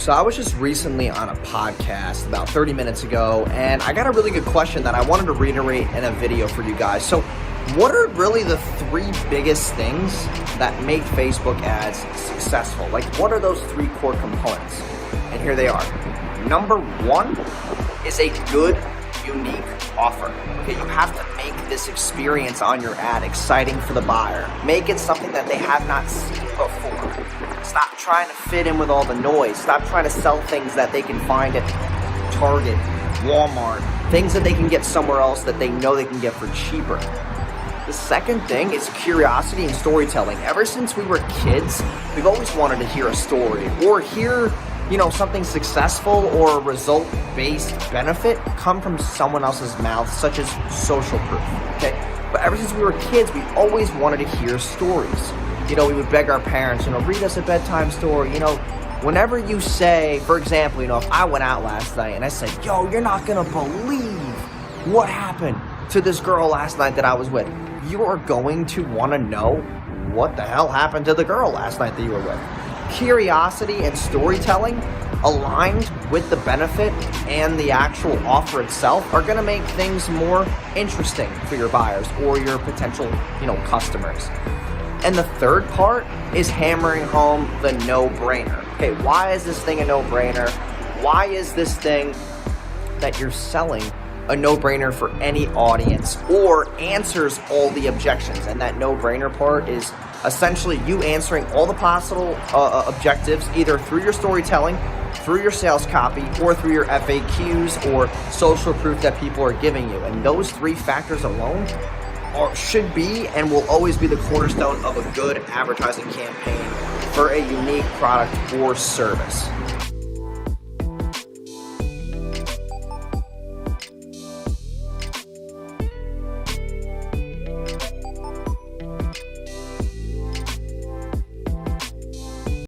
So I was just recently on a podcast about 30 minutes ago, and I got a really good question that I wanted to reiterate in a video for you guys. So what are really the three biggest things that make Facebook ads successful? Like, what are those three core components? And here they are. Number one is a good, unique offer. Okay, you have to make this experience on your ad exciting for the buyer. Make it something that they have not seen before. Stop trying to fit in with all the noise. Stop trying to sell things that they can find at Target, Walmart, things that they can get somewhere else that they know they can get for cheaper. The second thing is curiosity and storytelling. Ever since we were kids, we've always wanted to hear a story or hear, something successful or a result-based benefit come from someone else's mouth, such as social proof, okay? But ever since we were kids, we always wanted to hear stories. We would beg our parents, read us a bedtime story. Whenever you say, for example, if I went out last night and I said, yo, you're not going to believe what happened to this girl last night that I was with. You are going to want to know what the hell happened to the girl last night that you were with. Curiosity and storytelling aligned with the benefit and the actual offer itself are going to make things more interesting for your buyers or your potential, customers. And the third part is hammering home the no-brainer. Okay, why is this thing a no-brainer? Why is this thing that you're selling a no-brainer for any audience or answers all the objections? And that no-brainer part is essentially you answering all the possible objectives, either through your storytelling, through your sales copy, or through your FAQs or social proof that people are giving you. And those three factors alone should be and will always be the cornerstone of a good advertising campaign for a unique product or service.